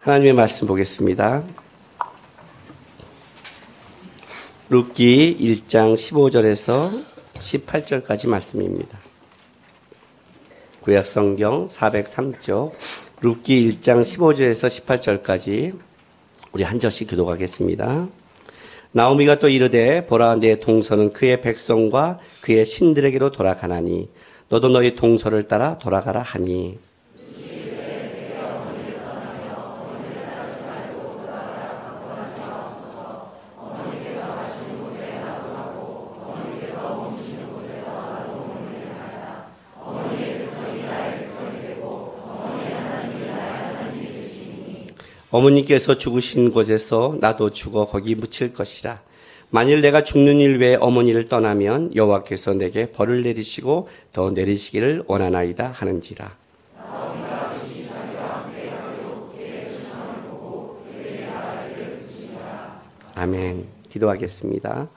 하나님의 말씀 보겠습니다. 룻기 1장 15절에서 18절까지 말씀입니다. 구약성경 403쪽 룻기 1장 15절에서 18절까지 우리 한 절씩 교독하겠습니다. 나오미가 또 이르되 보라 내 동서는 그의 백성과 그의 신들에게로 돌아가나니 너도 너희 동서를 따라 돌아가라 하니 어머니께서 죽으신 곳에서 나도 죽어 거기 묻힐 것이라. 만일 내가 죽는 일 외에 어머니를 떠나면 여호와께서 내게 벌을 내리시고 더 내리시기를 원하나이다 하는지라. 아멘. 기도하겠습니다.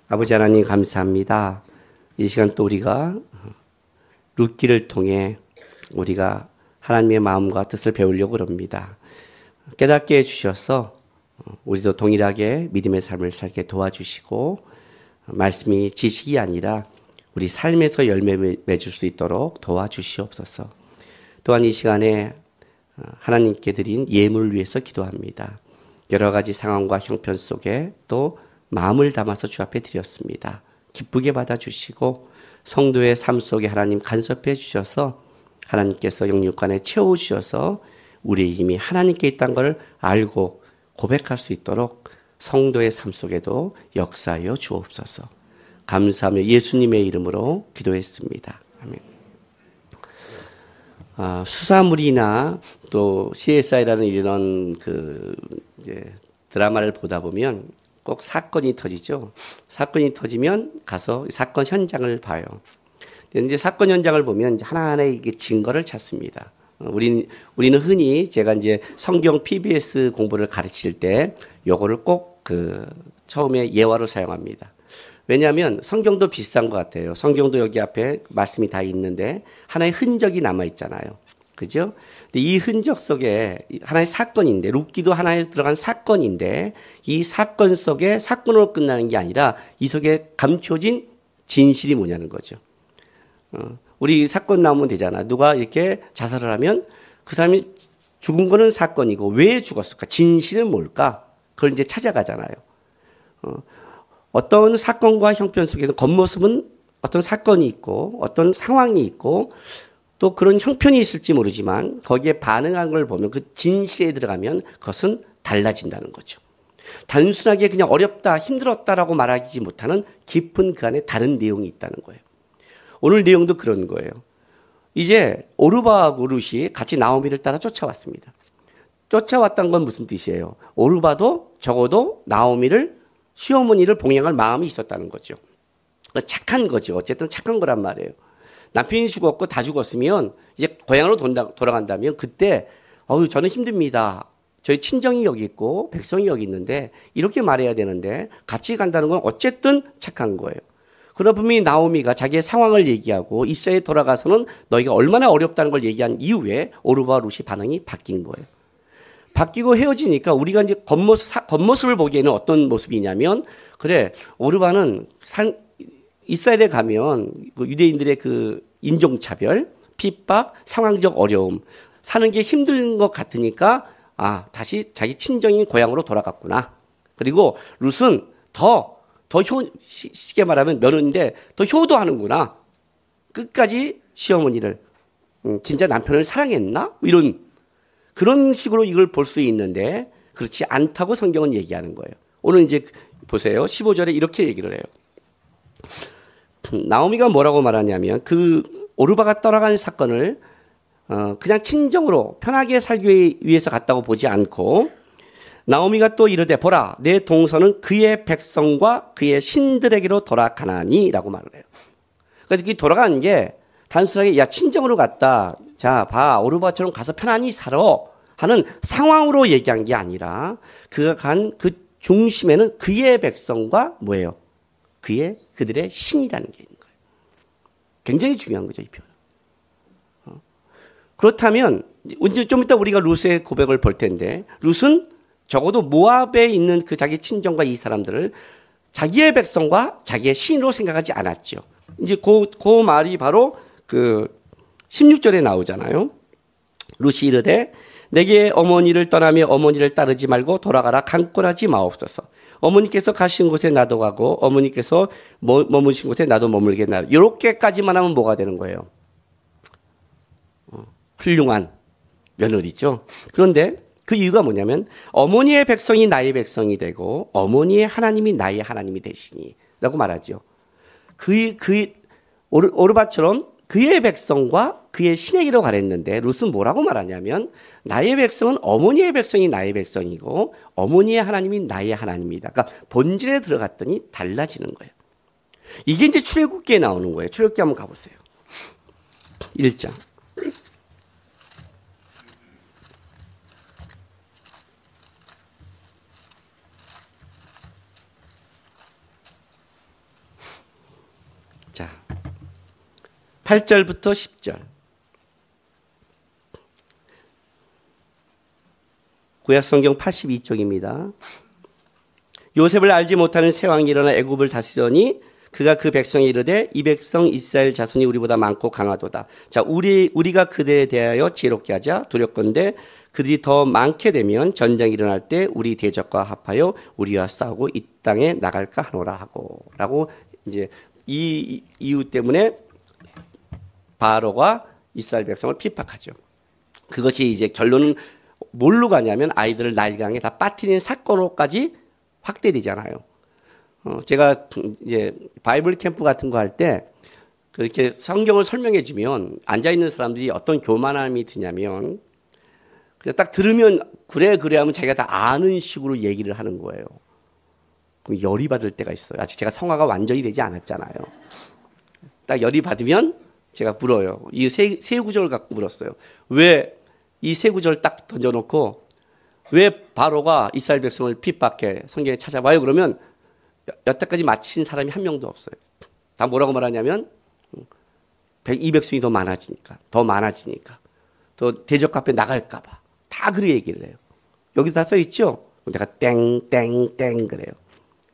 아버지 하나님 감사합니다. 이 시간 또 우리가 룻기를 통해 우리가 하나님의 마음과 뜻을 배우려고 합니다. 깨닫게 해주셔서 우리도 동일하게 믿음의 삶을 살게 도와주시고 말씀이 지식이 아니라 우리 삶에서 열매 맺을 수 있도록 도와주시옵소서. 또한 이 시간에 하나님께 드린 예물을 위해서 기도합니다. 여러 가지 상황과 형편 속에 또 마음을 담아서 주 앞에 드렸습니다. 기쁘게 받아주시고 성도의 삶 속에 하나님 간섭해 주셔서 하나님께서 영육간에 채워주셔서 우리의 힘이 하나님께 있다는 것을 알고 고백할 수 있도록 성도의 삶 속에도 역사하여 주옵소서. 감사하며 예수님의 이름으로 기도했습니다. 아멘. 수사물이나 또 CSI라는 이런 이제 드라마를 보다 보면 꼭 사건이 터지죠. 사건이 터지면 가서 사건 현장을 봐요. 이제 사건 현장을 보면 이제 하나하나의 증거를 찾습니다. 우리는 흔히 제가 이제 성경 PBS 공부를 가르칠 때 요거를 꼭 처음에 예화로 사용합니다. 왜냐하면 성경도 비슷한 것 같아요. 성경도 여기 앞에 말씀이 다 있는데 하나의 흔적이 남아 있잖아요. 그죠? 근데 이 흔적 속에 하나의 사건인데, 룻기도 하나에 들어간 사건인데, 이 사건 속에 사건으로 끝나는 게 아니라 이 속에 감춰진 진실이 뭐냐는 거죠. 우리 사건 나오면 되잖아. 누가 이렇게 자살을 하면 그 사람이 죽은 거는 사건이고 왜 죽었을까? 진실은 뭘까? 그걸 이제 찾아가잖아요. 어떤 사건과 형편 속에서 겉모습은 어떤 사건이 있고 어떤 상황이 있고 또 그런 형편이 있을지 모르지만 거기에 반응한 걸 보면 그 진실에 들어가면 그것은 달라진다는 거죠. 단순하게 그냥 어렵다, 힘들었다라고 말하지 못하는 깊은 그 안에 다른 내용이 있다는 거예요. 오늘 내용도 그런 거예요. 이제 오르바하고 룻이 같이 나오미를 따라 쫓아왔습니다. 쫓아왔다는 건 무슨 뜻이에요? 오르바도 적어도 나오미를 시어머니를 봉양할 마음이 있었다는 거죠. 착한 거죠. 어쨌든 착한 거란 말이에요. 남편이 죽었고 다 죽었으면 이제 고향으로 돌아간다면 그때 저는 힘듭니다. 저희 친정이 여기 있고 백성이 여기 있는데 이렇게 말해야 되는데 같이 간다는 건 어쨌든 착한 거예요. 그러나 분명히 나오미가 자기의 상황을 얘기하고 이스라엘에 돌아가서는 너희가 얼마나 어렵다는 걸 얘기한 이후에 오르바와 룻이 반응이 바뀐 거예요. 바뀌고 헤어지니까 우리가 이제 겉모습을 보기에는 어떤 모습이냐면 그래 오르바는 이스라엘에 가면 유대인들의 그 인종차별, 핍박, 상황적 어려움 사는 게 힘든 것 같으니까 다시 자기 친정인 고향으로 돌아갔구나. 그리고 룻은 쉽게 말하면 며느리인데 더 효도하는구나. 끝까지 시어머니를 진짜 남편을 사랑했나? 이런 그런 식으로 이걸 볼 수 있는데 그렇지 않다고 성경은 얘기하는 거예요. 오늘 이제 보세요. 15절에 이렇게 얘기를 해요. 나오미가 뭐라고 말하냐면 그 오르바가 떠나가는 사건을 그냥 친정으로 편하게 살기 위해서 갔다고 보지 않고 나오미가 또 이르되 보라 내 동서는 그의 백성과 그의 신들에게로 돌아가나니 라고 말을 해요. 그러니까 돌아가는 게 단순하게 친정으로 갔다. 자 봐 오르바처럼 가서 편안히 살아 하는 상황으로 얘기한 게 아니라 그가 간 그 중심에는 그의 백성과 뭐예요? 그들의 신이라는 게 있는 거예요. 굉장히 중요한 거죠, 이 표현. 그렇다면 이제 좀 이따 우리가 룻의 고백을 볼 텐데, 룻은 적어도 모압에 있는 그 자기 친정과 이 사람들을 자기의 백성과 자기의 신으로 생각하지 않았죠. 이제 그 말이 바로 그 16절에 나오잖아요. 룻이 이르되 내게 어머니를 떠나며 어머니를 따르지 말고 돌아가라. 강권하지 마옵소서. 어머니께서 가신 곳에 나도 가고 어머니께서 머무신 곳에 나도 머물겠나. 이렇게까지만 하면 뭐가 되는 거예요? 훌륭한 며느리죠. 그런데 그 이유가 뭐냐면 어머니의 백성이 나의 백성이 되고 어머니의 하나님이 나의 하나님이 되시니 라고 말하죠. 오르바처럼 그의 백성과 그의 신에게로 가랬는데 룻은 뭐라고 말하냐면 나의 백성은 어머니의 백성이 나의 백성이고 어머니의 하나님이 나의 하나님이다. 그러니까 본질에 들어갔더니 달라지는 거예요. 이게 이제 출애굽기에 나오는 거예요. 출애굽기 한번 가보세요. 1장. 자, 8절부터 10절. 구약성경 82쪽입니다. 요셉을 알지 못하는 세왕이 일어나 애굽을 다스리더니 그가 그 백성에 이르되 이 백성 이스라엘 자손이 우리보다 많고 강하도다. 자, 우리가 그들에 대하여 지혜롭게 하자. 두렵건대 그들이 더 많게 되면 전쟁이 일어날 때 우리 대적과 합하여 우리와 싸우고 이 땅에 나갈까 하노라 하고 라고 이제 이 이유 때문에 바로가 이스라엘 백성을 핍박하죠. 그것이 이제 결론은 뭘로 가냐면 아이들을 나일강에 다 빠뜨리는 사건으로까지 확대되잖아요. 제가 이제 바이블 캠프 같은 거 할 때 그렇게 성경을 설명해 주면 앉아 있는 사람들이 어떤 교만함이 드냐면 그냥 딱 들으면 그래 하면 자기가 다 아는 식으로 얘기를 하는 거예요. 그럼 열이 받을 때가 있어요. 아직 제가 성화가 완전히 되지 않았잖아요. 딱 열이 받으면 제가 물어요. 이 세 구절을 갖고 물었어요. 왜 이 세 구절 딱 던져놓고 왜 바로가 이스라엘 백성을 핍박해? 성경에 찾아봐요. 그러면 여태까지 마친 사람이 한 명도 없어요. 다 뭐라고 말하냐면 이 백성이 더 많아지니까 더 대적 앞에 나갈까 봐. 다 그렇게 얘기를 해요. 여기 다 써 있죠? 내가 땡땡땡 그래요.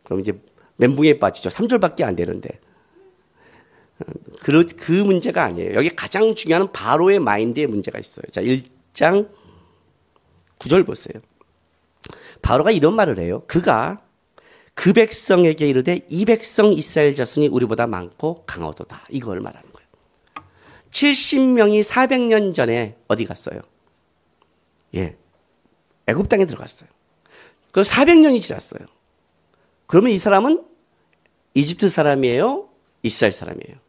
그럼 이제 멘붕에 빠지죠. 3절밖에 안 되는데. 그 문제가 아니에요. 여기 가장 중요한 바로의 마인드의 문제가 있어요. 자, 1장 9절 보세요. 바로가 이런 말을 해요. 그가 그 백성에게 이르되 이 백성 이스라엘 자손이 우리보다 많고 강하도다. 이걸 말하는 거예요. 70명이 400년 전에 어디 갔어요? 예, 애굽 땅에 들어갔어요. 그 400년이 지났어요. 그러면 이 사람은 이집트 사람이에요? 이스라엘 사람이에요?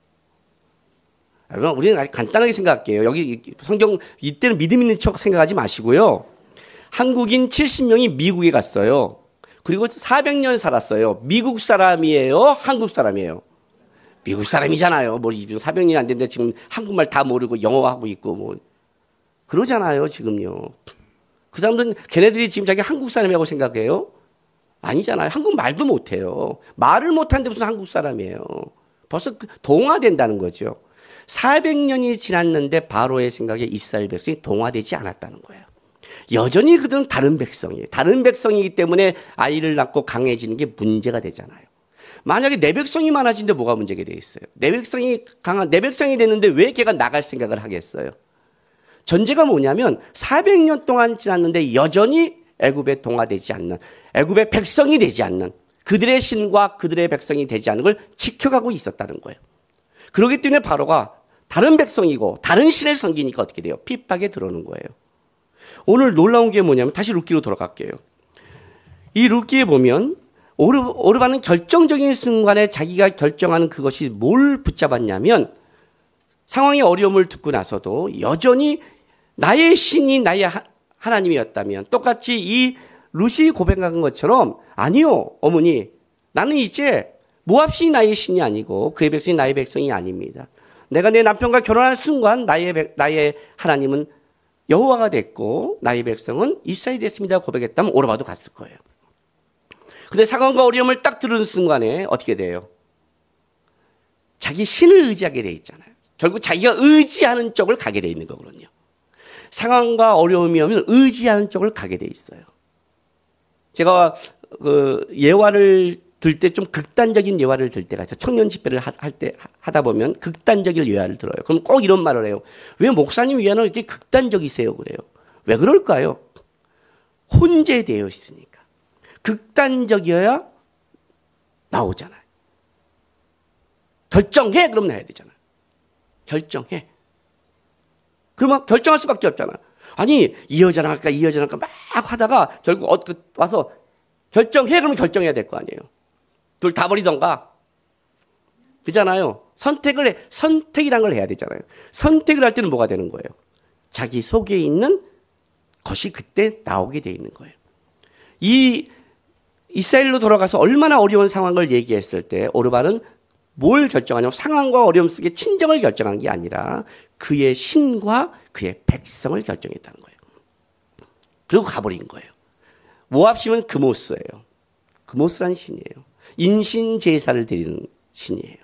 여러분, 우리는 아주 간단하게 생각할게요. 여기 성경 이때는 믿음 있는 척 생각하지 마시고요. 한국인 70명이 미국에 갔어요. 그리고 400년 살았어요. 미국 사람이에요? 한국 사람이에요? 미국 사람이잖아요. 뭐 400년이 안 됐는데 지금 한국말 다 모르고 영어하고 있고 뭐 그러잖아요. 지금요. 그 사람들은 걔네들이 지금 자기 한국 사람이라고 생각해요? 아니잖아요. 한국말도 못해요. 말을 못하는데 무슨 한국 사람이에요. 벌써 동화된다는 거죠. 400년이 지났는데 바로의 생각에 이스라엘 백성이 동화되지 않았다는 거예요. 여전히 그들은 다른 백성이에요. 다른 백성이기 때문에 아이를 낳고 강해지는 게 문제가 되잖아요. 만약에 내 백성이 많아지는데 뭐가 문제가 되겠어요? 내 백성이 됐는데 왜 걔가 나갈 생각을 하겠어요? 전제가 뭐냐면 400년 동안 지났는데 여전히 애굽에 동화되지 않는, 애굽의 백성이 되지 않는, 그들의 신과 그들의 백성이 되지 않는 걸 지켜가고 있었다는 거예요. 그렇기 때문에 바로가 다른 백성이고 다른 신을 섬기니까 어떻게 돼요? 핍박에 들어오는 거예요. 오늘 놀라운 게 뭐냐면 다시 룻기로 돌아갈게요. 이 룻기에 보면 오르바는 결정적인 순간에 자기가 결정하는 그것이 뭘 붙잡았냐면 상황의 어려움을 듣고 나서도 여전히 나의 신이 나의 하나님이었다면 똑같이 이 룻이 고백한 것처럼 아니요 어머니 나는 이제 모압 신이 나의 신이 아니고 그의 백성이 나의 백성이 아닙니다. 내가 내 남편과 결혼한 순간 나의 하나님은 여호와가 됐고 나의 백성은 이스라엘이 됐습니다 고백했다면 오르바도 갔을 거예요. 근데 상황과 어려움을 딱 들은 순간에 어떻게 돼요? 자기 신을 의지하게 돼 있잖아요. 결국 자기가 의지하는 쪽을 가게 돼 있는 거거든요. 상황과 어려움이 오면 의지하는 쪽을 가게 돼 있어요. 제가 그 예화를 들 때 좀 극단적인 예화를 들 때가 있어요. 청년 집회를 하다 보면 극단적인 예화를 들어요. 그럼 꼭 이런 말을 해요. 왜 목사님 예화는 이렇게 극단적이세요? 그래요. 왜 그럴까요? 혼재되어 있으니까. 극단적이어야 나오잖아요. 결정해! 그럼 나야 되잖아요. 결정해. 그러면 결정할 수밖에 없잖아요. 아니, 이 여자랑 할까, 이 여자랑 할까 막 하다가 결국 와서 결정해! 그러면 결정해야 될 거 아니에요. 둘 다 버리던가. 그잖아요. 선택이란 걸 해야 되잖아요. 선택을 할 때는 뭐가 되는 거예요? 자기 속에 있는 것이 그때 나오게 돼 있는 거예요. 이 이스라엘로 돌아가서 얼마나 어려운 상황을 얘기했을 때 오르반은 뭘 결정하냐면 상황과 어려움 속에 친정을 결정한 게 아니라 그의 신과 그의 백성을 결정했다는 거예요. 그리고 가버린 거예요. 모압 신은 그모스예요. 그모스란 신이에요. 인신 제사를 드리는 신이에요.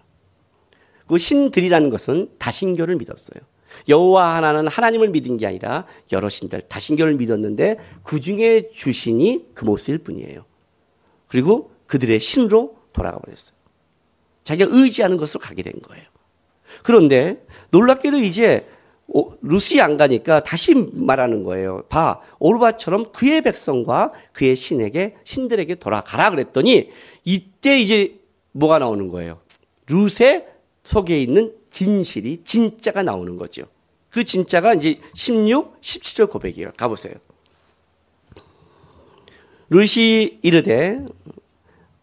그 신들이라는 것은 다신교를 믿었어요. 여호와 하나는 하나님을 믿은 게 아니라 여러 신들 다신교를 믿었는데 그중에 주신이 그모스일 뿐이에요. 그리고 그들의 신으로 돌아가 버렸어요. 자기가 의지하는 것으로 가게 된 거예요. 그런데 놀랍게도 이제 루시 안 가니까 다시 말하는 거예요. 봐, 오르바처럼 그의 백성과 그의 신들에게 돌아가라 그랬더니 이때 이제 뭐가 나오는 거예요? 룻의 속에 있는 진실이 진짜가 나오는 거죠. 그 진짜가 이제 16, 17절 고백이에요. 가보세요. 룻이 이르되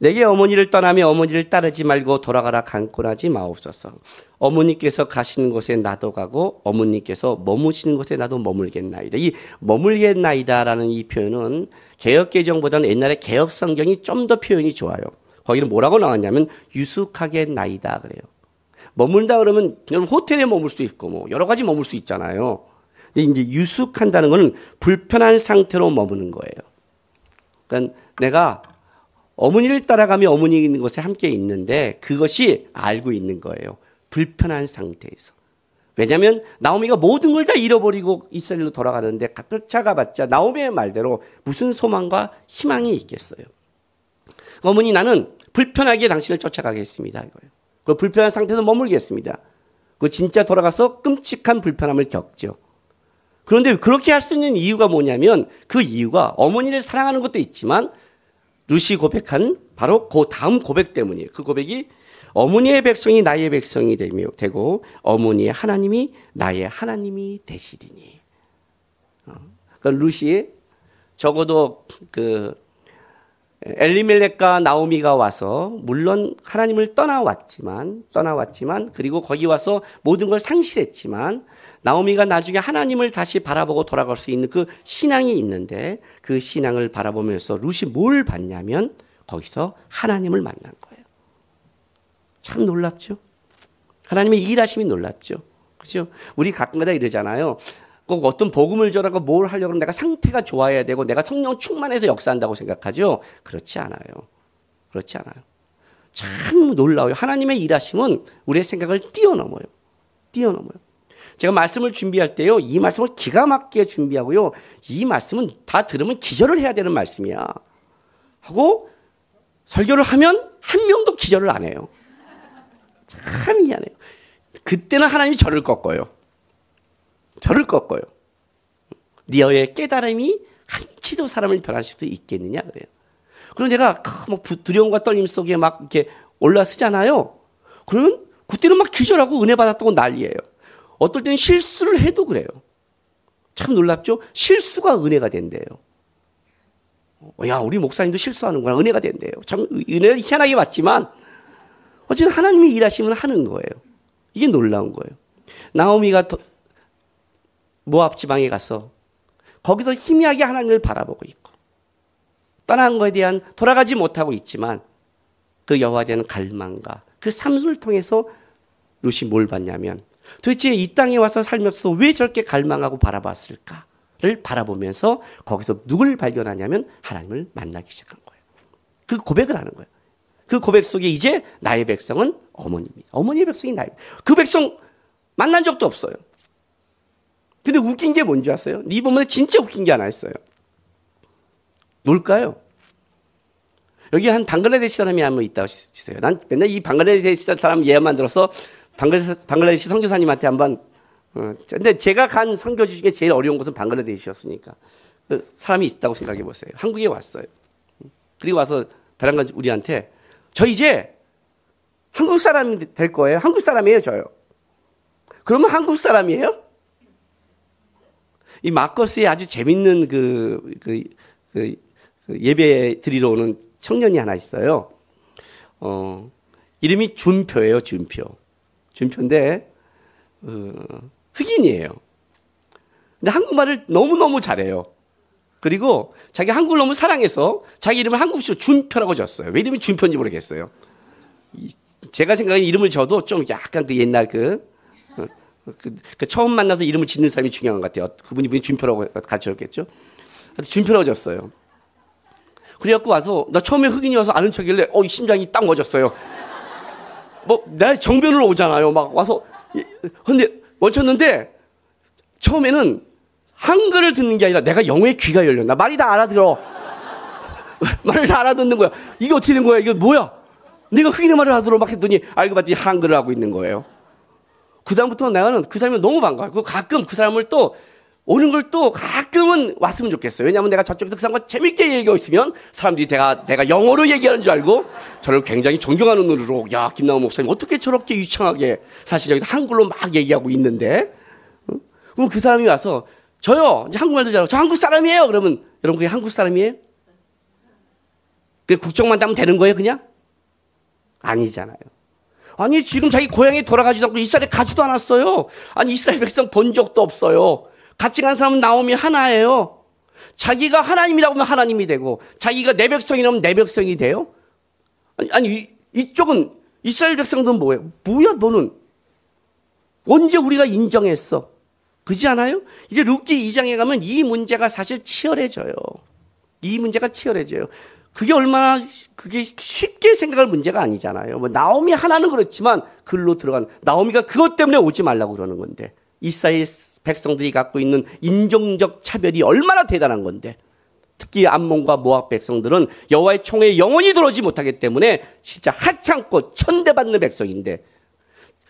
내게 어머니를 떠나며 어머니를 따르지 말고 돌아가라 간곤하지 마옵소서. 어머니께서 가시는 곳에 나도 가고 어머니께서 머무시는 곳에 나도 머물겠나이다. 이 머물겠나이다라는 이 표현은 개역개정보다는 옛날에 개역성경이 좀 더 표현이 좋아요. 거기는 뭐라고 나왔냐면 유숙하겠나이다 그래요. 머문다 그러면 그냥 호텔에 머물 수 있고 뭐 여러 가지 머물 수 있잖아요. 근데 이제 유숙한다는 거는 불편한 상태로 머무는 거예요. 그러니까 내가 어머니를 따라가며 어머니 있는 곳에 함께 있는데 그것이 알고 있는 거예요. 불편한 상태에서. 왜냐하면 나오미가 모든 걸 다 잃어버리고 이스라엘로 돌아가는데 쫓아가봤자 나오미의 말대로 무슨 소망과 희망이 있겠어요. 어머니 나는 불편하게 당신을 쫓아가겠습니다. 이거예요. 그 불편한 상태에서 머물겠습니다. 그 진짜 돌아가서 끔찍한 불편함을 겪죠. 그런데 그렇게 할 수 있는 이유가 뭐냐면 그 이유가 어머니를 사랑하는 것도 있지만 룻이 고백한 바로 그 다음 고백 때문이에요. 그 고백이 어머니의 백성이 나의 백성이 되고 어머니의 하나님이 나의 하나님이 되시리니. 그러니까 룻이 적어도 그 엘리멜렉과 나오미가 와서 물론 하나님을 떠나왔지만 그리고 거기 와서 모든 걸 상실했지만 나오미가 나중에 하나님을 다시 바라보고 돌아갈 수 있는 그 신앙이 있는데 그 신앙을 바라보면서 룻이 뭘 봤냐면 거기서 하나님을 만난 거예요. 참 놀랍죠? 하나님의 일하심이 놀랍죠? 그렇죠? 우리 가끔가다 이러잖아요. 꼭 어떤 복음을 전하고 뭘 하려고 하면 내가 상태가 좋아야 되고 내가 성령 충만해서 역사한다고 생각하죠? 그렇지 않아요. 그렇지 않아요. 참 놀라워요. 하나님의 일하심은 우리의 생각을 뛰어넘어요. 제가 말씀을 준비할 때요, 이 말씀을 기가 막히게 준비하고요, 이 말씀은 다 들으면 기절을 해야 되는 말씀이야. 하고 설교를 하면 한 명도 기절을 안 해요. 참 미안해요. 그때는 하나님이 저를 꺾어요. 너의 깨달음이 한치도 사람을 변할 수도 있겠느냐 그래요. 그럼 내가 뭐 두려움과 떨림 속에 막 이렇게 올라서잖아요. 그러면 그때는 막 기절하고 은혜 받았다고 난리예요. 어떨 때는 실수를 해도 그래요. 참 놀랍죠? 실수가 은혜가 된대요. 야, 우리 목사님도 실수하는구나. 은혜가 된대요. 참 은혜를 희한하게 받지만 어쨌든 하나님이 일하시면 하는 거예요. 이게 놀라운 거예요. 나오미가 모압 지방에 가서 거기서 희미하게 하나님을 바라보고 있고 떠난 것에 대한 돌아가지 못하고 있지만 그 여호와에 대한 갈망과 그 삶을 통해서 룻이 뭘 봤냐면 도대체 이 땅에 와서 살면서 왜 저렇게 갈망하고 바라봤을까를 바라보면서 거기서 누굴 발견하냐면 하나님을 만나기 시작한 거예요. 그 고백을 하는 거예요. 그 고백 속에 이제 나의 백성은 어머니입니다. 어머니의 백성이 나의 그 백성 만난 적도 없어요. 근데 웃긴 게 뭔지 아세요? 이 본문에 진짜 웃긴 게 하나 있어요. 뭘까요? 여기 한 방글라데시 사람이 한번 있다고 치세요. 난 맨날 이 방글라데시 사람 예만 들어서 방글라데시 선교사님한테 한번 근데 제가 간 선교지 중에 제일 어려운 곳은 방글라데시였으니까 그 사람이 있다고 생각해 보세요. 한국에 왔어요. 그리고 와서 베란가 우리한테 저 이제 한국 사람이 될 거예요. 한국 사람이에요, 저요. 그러면 한국 사람이에요? 이 마커스에 아주 재밌는 예배 드리러 오는 청년이 하나 있어요. 이름이 준표예요, 준표. 준표인데, 흑인이에요. 근데 한국말을 너무너무 잘해요. 그리고 자기 한국을 너무 사랑해서 자기 이름을 한국식으로 준표라고 졌어요. 왜 이름이 준표인지 모르겠어요. 제가 생각하는 이름을 져도 좀 약간 그 옛날 처음 만나서 이름을 짓는 사람이 중요한 것 같아요. 그분이 준표라고 가르쳐줬겠죠. 준표라고 졌어요. 그래갖고 와서, 나 처음에 흑인이 와서 아는 척이길래, 심장이 딱 멎었어요. 내 정변으로 오잖아요. 막 와서, 근데, 멈췄는데, 처음에는 한글을 듣는 게 아니라 내가 영어에 귀가 열렸나? 말이 다 알아들어. 말을 다 알아듣는 거야. 이게 어떻게 된 거야? 이게 뭐야? 내가 흑인의 말을 알아들어 막 했더니, 알고 봤더니 한글을 하고 있는 거예요. 그다음부터 나는 그 사람이 너무 반가워요. 가끔 그 사람을 또, 오는 걸 또 가끔은 왔으면 좋겠어요. 왜냐하면 내가 저쪽에서 그 사람과 재밌게 얘기하고 있으면 사람들이 내가 영어로 얘기하는 줄 알고 저를 굉장히 존경하는 눈으로 야, 김나원 목사님 어떻게 저렇게 유창하게 사실 여기 한글로 막 얘기하고 있는데 그럼 그 사람이 와서 저요, 이제 한국말도 잘하고 저 한국 사람이에요. 그러면 여러분 그게 한국 사람이에요? 그게 국적만 따면 되는 거예요, 그냥? 아니잖아요. 아니, 지금 자기 고향에 돌아가지도 않고 이스라엘에 가지도 않았어요. 아니, 이스라엘 백성 본 적도 없어요. 같이 간 사람은 나오미 하나예요. 자기가 하나님이라고 하면 하나님이 되고 자기가 내 백성이라면 내 백성이 돼요? 아니 이쪽은 이스라엘 백성들은 뭐예요? 뭐야 너는? 언제 우리가 인정했어? 그렇지 않아요? 이제 룻기 2장에 가면 이 문제가 사실 치열해져요. 이 문제가 치열해져요. 그게 쉽게 생각할 문제가 아니잖아요. 나오미 하나는 그렇지만 글로 들어간 나오미가 그것 때문에 오지 말라고 그러는 건데 이스라엘 백성들이 갖고 있는 인종적 차별이 얼마나 대단한 건데 특히 암몬과 모압 백성들은 여호와의 총에 영원히 들어오지 못하기 때문에 진짜 하찮고 천대받는 백성인데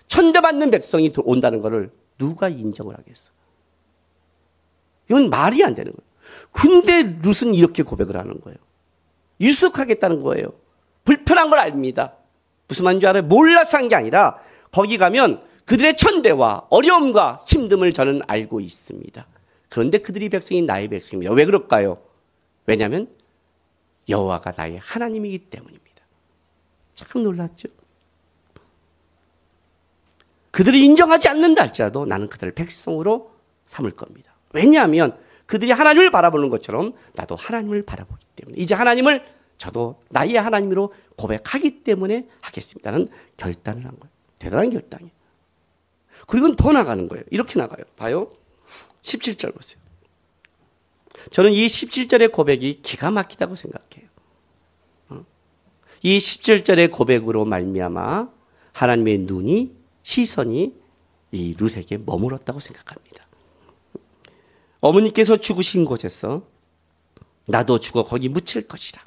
천대받는 백성이 온다는 것을 누가 인정을 하겠어? 이건 말이 안 되는 거예요. 근데 룻은 이렇게 고백을 하는 거예요. 유숙하겠다는 거예요. 불편한 걸 압니다. 무슨 말인지 알아요? 몰라서 한 게 아니라 거기 가면 그들의 천대와 어려움과 힘듦을 저는 알고 있습니다. 그런데 그들이 백성이 나의 백성입니다. 왜 그럴까요? 왜냐하면 여호와가 나의 하나님이기 때문입니다. 참 놀랐죠? 그들이 인정하지 않는다 할지라도 나는 그들을 백성으로 삼을 겁니다. 왜냐하면 그들이 하나님을 바라보는 것처럼 나도 하나님을 바라보기 때문에 이제 하나님을 저도 나의 하나님으로 고백하기 때문에 하겠습니다는 결단을 한 거예요. 대단한 결단이에요. 그리고 더 나가는 거예요. 이렇게 나가요. 봐요. 17절 보세요. 저는 이 17절의 고백이 기가 막히다고 생각해요. 이 17절의 고백으로 말미암아 하나님의 눈이 시선이 이 룻에게 머물렀다고 생각합니다. 어머니께서 죽으신 곳에서 나도 죽어 거기 묻힐 것이다.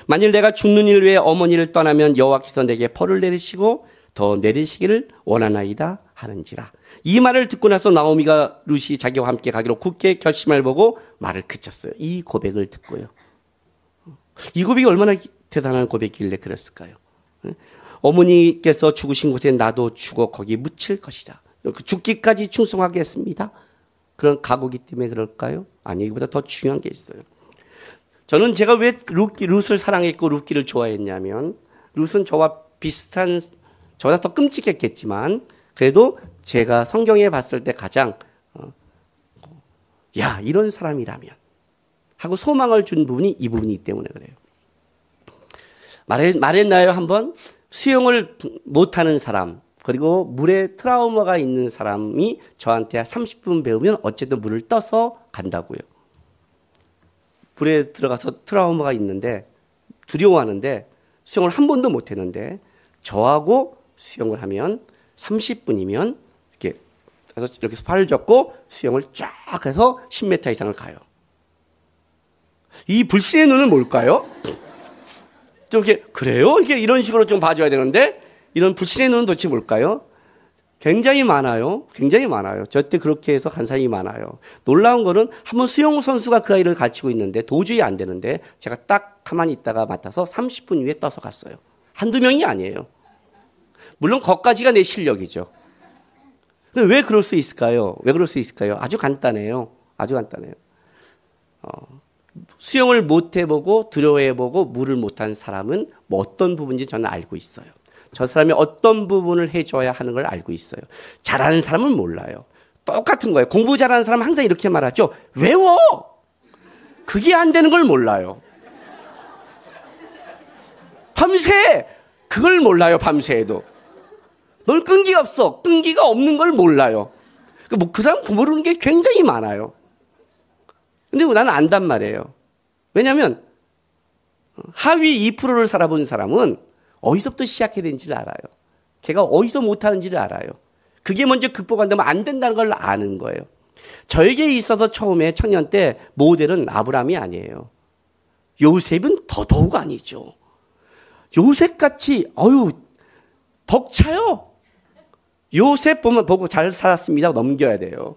만일 내가 죽는 일 외에 어머니를 떠나면 여호와께서 내게 벌을 내리시고 더 내리시기를 원하나이다 하는지라. 이 말을 듣고 나서 나오미가 룻이 자기와 함께 가기로 굳게 결심을 보고 말을 그쳤어요. 이 고백을 듣고요. 이 고백이 얼마나 대단한 고백이길래 그랬을까요? 어머니께서 죽으신 곳에 나도 죽어 거기 묻힐 것이다. 죽기까지 충성하겠습니다. 그런 각오기 때문에 그럴까요? 아니, 이거보다 더 중요한 게 있어요. 저는 제가 왜 룻을 사랑했고 룻기를 좋아했냐면 룻은 저와 비슷한 저보다 더 끔찍했겠지만 그래도 제가 성경에 봤을 때 가장 야 이런 사람이라면 하고 소망을 준 부분이 이 부분이기 때문에 그래요. 말했나요 한번? 수영을 못하는 사람 그리고 물에 트라우마가 있는 사람이 저한테 30분 배우면 어쨌든 물을 떠서 간다고요. 물에 들어가서 트라우마가 있는데 두려워하는데 수영을 한 번도 못했는데 저하고 수영을 하면 30분이면 이렇게 그래서 이렇게 팔을 젓고 수영을 쫙 해서 10m 이상을 가요. 이 불신의 눈은 뭘까요? 좀 이렇게 그래요? 이게 이런 식으로 좀 봐줘야 되는데 이런 불신의 눈은 도대체 뭘까요? 굉장히 많아요. 굉장히 많아요. 저때 그렇게 해서 간 사람이 많아요. 놀라운 거는 한번 수영 선수가 그 아이를 가르치고 있는데 도저히 안 되는데 제가 딱 가만히 있다가 맡아서 30분 후에 떠서 갔어요. 한두 명이 아니에요. 물론 거기까지가 내 실력이죠. 왜 그럴 수 있을까요? 왜 그럴 수 있을까요? 아주 간단해요. 아주 간단해요. 수영을 못 해보고 두려워해보고 물을 못한 사람은 뭐 어떤 부분인지 저는 알고 있어요. 저 사람이 어떤 부분을 해줘야 하는 걸 알고 있어요. 잘하는 사람은 몰라요. 똑같은 거예요. 공부 잘하는 사람은 항상 이렇게 말하죠. 외워! 그게 안 되는 걸 몰라요. 밤새! 그걸 몰라요. 밤새도. 넌 끈기가 없어. 끈기가 없는 걸 몰라요. 그 사람 모르는 게 굉장히 많아요. 근데 나는 안단 말이에요. 왜냐하면 하위 2%를 살아본 사람은 어디서부터 시작해야 되는지를 알아요. 걔가 어디서 못하는지를 알아요. 그게 먼저 극복 안 되면 안 된다는 걸 아는 거예요. 저에게 있어서 처음에 청년 때 모델은 아브라함이 아니에요. 요셉은 더더욱 아니죠. 요셉같이 벅차요. 요셉 보고 잘 살았습니다. 넘겨야 돼요.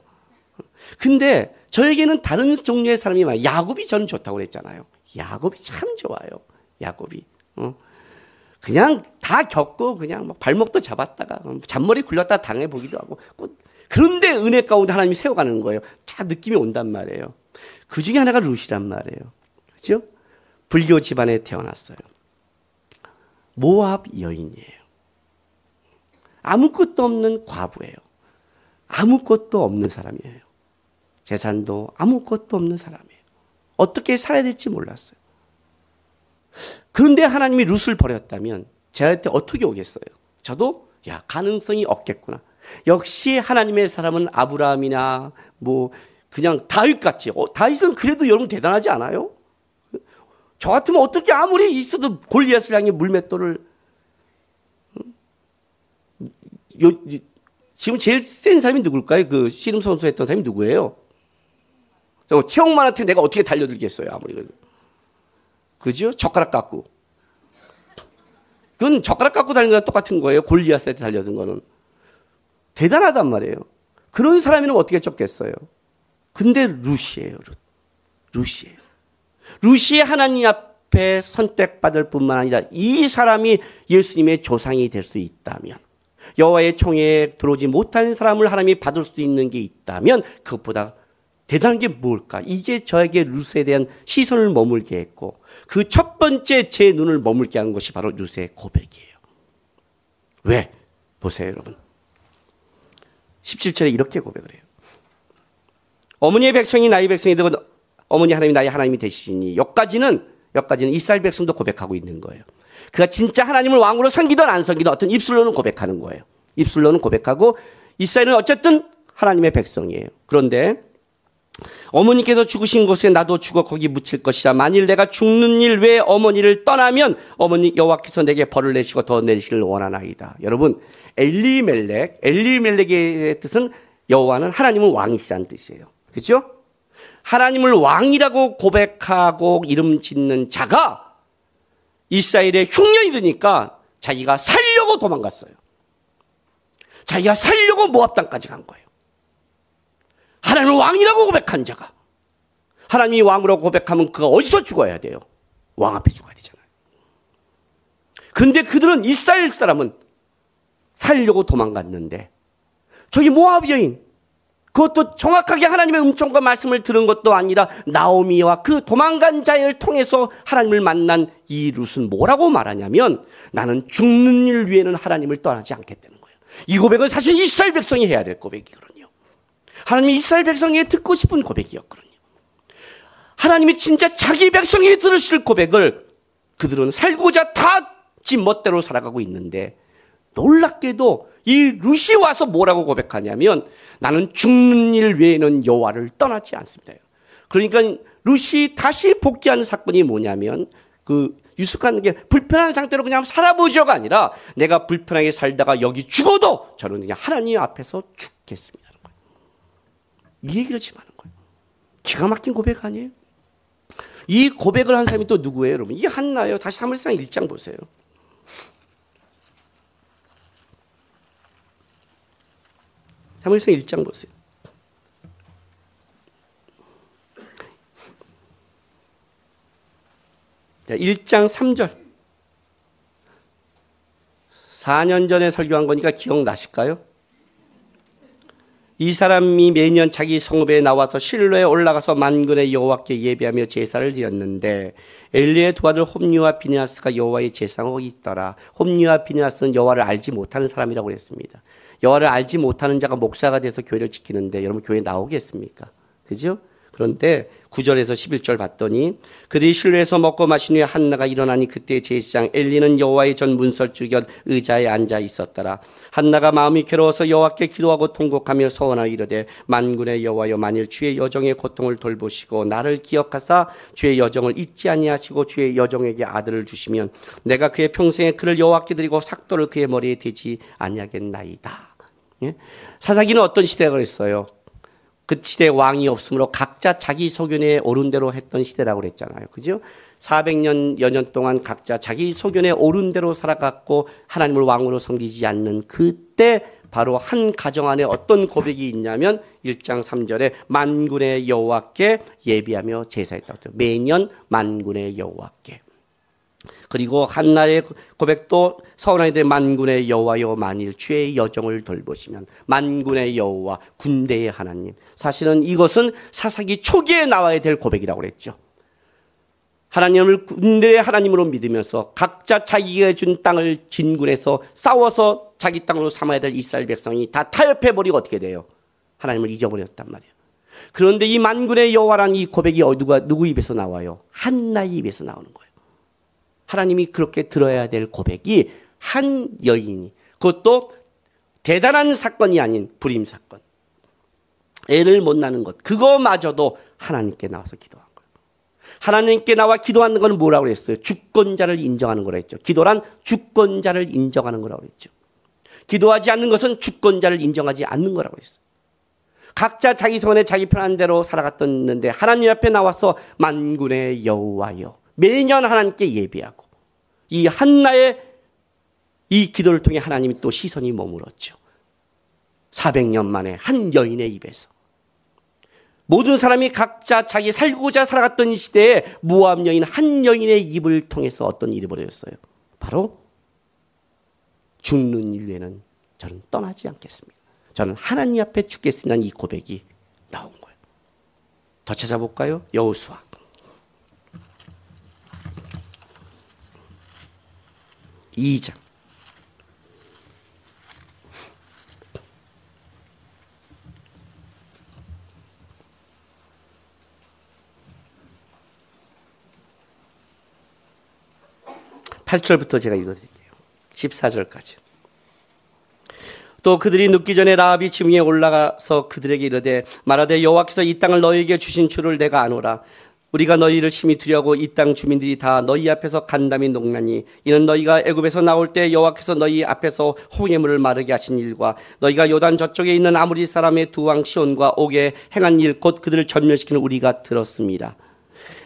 근데 저에게는 다른 종류의 사람이 많아요. 야곱이 저는 좋다고 그랬잖아요. 야곱이 참 좋아요. 야곱이. 그냥 다 겪고 그냥 막 발목도 잡았다가 잔머리 굴렸다 당해보기도 하고. 그런데 은혜 가운데 하나님이 세워가는 거예요. 자, 느낌이 온단 말이에요. 그 중에 하나가 룻이란 말이에요. 그렇죠? 불교 집안에 태어났어요. 모압 여인이에요. 아무것도 없는 과부예요. 아무것도 없는 사람이에요. 재산도 아무것도 없는 사람이에요. 어떻게 살아야 될지 몰랐어요. 그런데 하나님이 룻을 버렸다면 저한테 어떻게 오겠어요? 저도 가능성이 없겠구나. 역시 하나님의 사람은 아브라함이나 그냥 다윗같이. 다윗은 그래도 여러분 대단하지 않아요? 저 같으면 어떻게 아무리 있어도 골리앗을 향해 물맷돌을 지금 제일 센 사람이 누굴까요? 그 씨름 선수 했던 사람이 누구예요? 체육만한테 내가 어떻게 달려들겠어요? 아무리 그래도. 그죠? 젓가락 갖고. 그건 젓가락 갖고 달리는 거랑 똑같은 거예요. 골리앗한테 달려든 거는. 대단하단 말이에요. 그런 사람이면 어떻게 쫓겠어요? 근데 룻이에요. 룻이에요. 룻이 하나님 앞에 선택받을 뿐만 아니라 이 사람이 예수님의 조상이 될 수 있다면, 여호와의 총회에 들어오지 못한 사람을 하나님이 받을 수 있는 게 있다면 그것보다 대단한 게 뭘까? 이게 저에게 룻에 대한 시선을 머물게 했고, 그 첫 번째 제 눈을 머물게 한 것이 바로 룻의 고백이에요. 왜? 보세요, 여러분. 17절에 이렇게 고백을 해요. 어머니의 백성이 나의 백성이 되고 어머니 하나님이 나의 하나님이 되시니. 여기까지는 이스라엘 백성도 고백하고 있는 거예요. 그가 진짜 하나님을 왕으로 섬기든 안 섬기든 어떤 입술로는 고백하는 거예요. 입술로는 고백하고 이스라엘은 어쨌든 하나님의 백성이에요. 그런데 어머니께서 죽으신 곳에 나도 죽어 거기 묻힐 것이라. 만일 내가 죽는 일 외에 어머니를 떠나면 어머니 여호와께서 내게 벌을 내시고 더 내시기를 원하나이다. 여러분, 엘리멜렉의 뜻은 여호와는 하나님은 왕이시라는 뜻이에요. 그렇죠? 하나님을 왕이라고 고백하고 이름 짓는 자가 이스라엘의 흉년이 되니까 자기가 살려고 도망갔어요. 자기가 살려고 모압 땅까지 간 거예요. 하나님을 왕이라고 고백한 자가. 하나님이 왕으로 고백하면 그가 어디서 죽어야 돼요? 왕 앞에 죽어야 되잖아요. 그런데 그들은 이스라엘 사람은 살려고 도망갔는데 저기 모압 여인, 그것도 정확하게 하나님의 음성과 말씀을 들은 것도 아니라 나오미와 그 도망간 자를 통해서 하나님을 만난 이 룻은 뭐라고 말하냐면 나는 죽는 일 위에는 하나님을 떠나지 않겠다는 거예요. 이 고백은 사실 이스라엘 백성이 해야 될 고백이거든요. 하나님이 이스라엘 백성에게 듣고 싶은 고백이었거든요. 하나님이 진짜 자기 백성에게 들으실 고백을 그들은 살고자 다 지 멋대로 살아가고 있는데, 놀랍게도 이 룻이 와서 뭐라고 고백하냐면 나는 죽는 일 외에는 여호와를 떠나지 않습니다. 그러니까 룻이 다시 복귀하는 사건이 뭐냐면 그 유숙한 게 불편한 상태로 그냥 살아보죠가 아니라 내가 불편하게 살다가 여기 죽어도 저는 그냥 하나님 앞에서 죽겠습니다. 이 얘기를 지금 하는 거예요. 기가 막힌 고백 아니에요? 이 고백을 한 사람이 또 누구예요, 여러분? 이 한나예요. 다시 사무엘상 1장 보세요. 사무엘상 1장 보세요. 자, 1장 3절. 4년 전에 설교한 거니까 기억나실까요? 이 사람이 매년 자기 성읍에 나와서 실로에 올라가서 만군의 여호와께 예배하며 제사를 드렸는데 엘리의 두 아들 홈리와 비느하스가 여호와의 제사하고 있더라. 홈리와 비느하스는 여호와를 알지 못하는 사람이라고 그랬습니다. 여호와를 알지 못하는 자가 목사가 돼서 교회를 지키는데 여러분 교회 나오겠습니까? 그죠? 그런데 9절에서 11절 봤더니 그들이 실로에서 먹고 마신 후에 한나가 일어나니 그때 제사장 엘리는 여호와의 전 문설주 곁 의자에 앉아 있었더라. 한나가 마음이 괴로워서 여호와께 기도하고 통곡하며 소원하여 이르되 만군의 여호와여 만일 주의 여종의 고통을 돌보시고 나를 기억하사 주의 여종을 잊지 아니하시고 주의 여종에게 아들을 주시면 내가 그의 평생에 그를 여호와께 드리고 삭도를 그의 머리에 대지 아니하겠나이다. 예? 사사기는 어떤 시대가 그랬어요? 그 시대에 왕이 없으므로 각자 자기 소견에 옳은 대로 했던 시대라고 그랬잖아요. 그죠? 400여 년 동안 각자 자기 소견에 옳은 대로 살아갔고 하나님을 왕으로 섬기지 않는 그때 바로 한 가정 안에 어떤 고백이 있냐면 1장 3절에 만군의 여호와께 예비하며 제사했다고 했죠. 매년 만군의 여호와께. 그리고 한나의 고백도 서원하게 된 만군의 여호와여 만일 주의 여종을 돌보시면 만군의 여호와 군대의 하나님. 사실은 이것은 사사기 초기에 나와야 될 고백이라고 그랬죠. 하나님을 군대의 하나님으로 믿으면서 각자 자기가 준 땅을 진군해서 싸워서 자기 땅으로 삼아야 될 이스라엘 백성이 다 타협해버리고 어떻게 돼요? 하나님을 잊어버렸단 말이에요. 그런데 이 만군의 여호와라는 이 고백이 누구 입에서 나와요? 한나의 입에서 나오는 거예요. 하나님이 그렇게 들어야 될 고백이 한 여인이, 그것도 대단한 사건이 아닌 불임 사건, 애를 못 낳는 것, 그거마저도 하나님께 나와서 기도한 거예요. 하나님께 나와 기도하는 건 뭐라고 그랬어요? 주권자를 인정하는 거라 했죠. 기도란 주권자를 인정하는 거라고 그랬죠. 기도하지 않는 것은 주권자를 인정하지 않는 거라고 했어요. 각자 자기 손에 자기 편한 대로 살아갔었는데 하나님 앞에 나와서 만군의 여호와여 매년 하나님께 예배하고 이 한나의 이 기도를 통해 하나님이 또 시선이 머물었죠. 400년 만에 한 여인의 입에서. 모든 사람이 각자 자기 살고자 살아갔던 시대에 모압 여인 한 여인의 입을 통해서 어떤 일이 벌어졌어요? 바로 죽는 일에는 저는 떠나지 않겠습니다. 저는 하나님 앞에 죽겠습니다는 이 고백이 나온 거예요. 더 찾아볼까요? 여호수아. 2장. (8절부터) 제가 읽어드릴게요. 14절까지. 또 그들이 눕기 전에 라합이 지붕에 올라가서 그들에게 이르되 말하되 여호와께서 이 땅을 너희에게 주신 줄을 내가 아노라. 우리가 너희를 심히 두려고 이 땅 주민들이 다 너희 앞에서 간담이 녹나니 이는 너희가 애굽에서 나올 때 여호와께서 너희 앞에서 홍해 물을 마르게 하신 일과 너희가 요단 저쪽에 있는 아모리 사람의 두 왕 시온과 옥에 행한 일 곧 그들을 전멸시키는 우리가 들었습니다.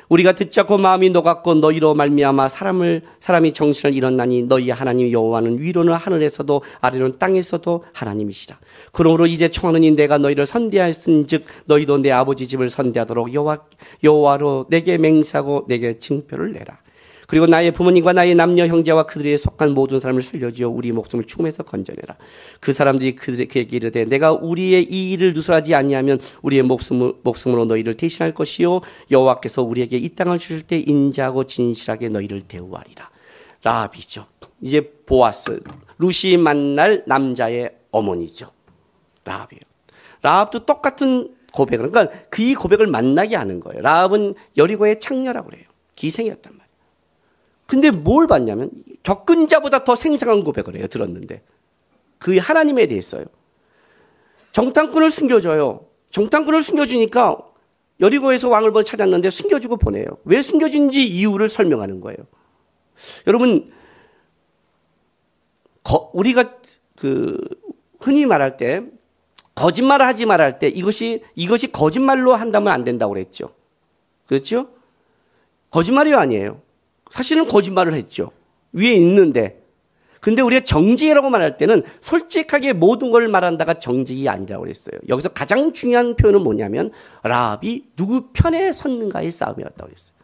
우리가 듣지 않고 마음이 녹았고 너희로 말미암아 사람이 정신을 잃었나니 너희 하나님 여호와는 위로는 하늘에서도 아래로는 땅에서도 하나님이시라. 그러므로 이제 청하노니 내가 너희를 선대하였은즉 너희도 내 아버지 집을 선대하도록 여호와로 내게 맹세하고 내게 징표를 내라. 그리고 나의 부모님과 나의 남녀 형제와 그들에 속한 모든 사람을 살려주어 우리 목숨을 죽음에서 건져내라. 그 사람들이 그에게 이르되 내가 우리의 이 일을 누설하지 아니하면 우리의 목숨으로 너희를 대신할 것이요 여호와께서 우리에게 이 땅을 주실 때 인자하고 진실하게 너희를 대우하리라. 라합이죠. 이제 보아스, 루시 만날 남자의 어머니죠. 라합이에요. 라합도 똑같은 고백을, 그러니까 그 이 고백을 만나게 하는 거예요. 라합은 여리고의 창녀라고 그래요. 기생이었단 말이에요. 근데 뭘 봤냐면 겪은 자보다 더 생생한 고백을 해요. 들었는데 그 하나님에 대해서요. 정탐꾼을 숨겨줘요. 정탐꾼을 숨겨주니까 여리고에서 왕을 찾았는데 숨겨주고 보내요. 왜 숨겨준지 이유를 설명하는 거예요. 여러분 우리가 흔히 말할 때 거짓말을 하지 말할 때 이것이 거짓말로 한다면 안 된다고 그랬죠. 그렇죠? 거짓말이 아니에요. 사실은 거짓말을 했죠. 위에 있는데. 근데 우리가 정직이라고 말할 때는 솔직하게 모든 걸 말한다가 정직이 아니라고 그랬어요. 여기서 가장 중요한 표현은 뭐냐면 라합이 누구 편에 섰는가의 싸움이었다고 그랬어요.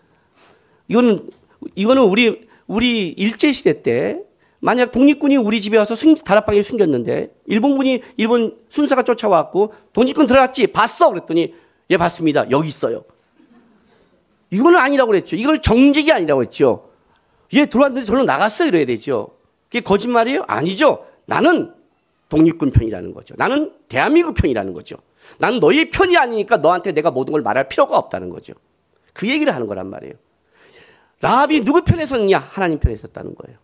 이거는 우리 일제시대 때 만약 독립군이 우리 집에 와서 다락방에 숨겼는데 일본 순사가 쫓아왔고 독립군 들어갔지? 봤어? 그랬더니 예 봤습니다. 여기 있어요. 이거는 아니라고 그랬죠. 이걸 정직이 아니라고 했죠. 얘 들어왔는데 저로 나갔어 이래야 되죠. 그게 거짓말이에요? 아니죠. 나는 독립군 편이라는 거죠. 나는 대한민국 편이라는 거죠. 나는 너희 편이 아니니까 너한테 내가 모든 걸 말할 필요가 없다는 거죠. 그 얘기를 하는 거란 말이에요. 라합이 누구 편에 섰느냐? 하나님 편에 섰다는 거예요.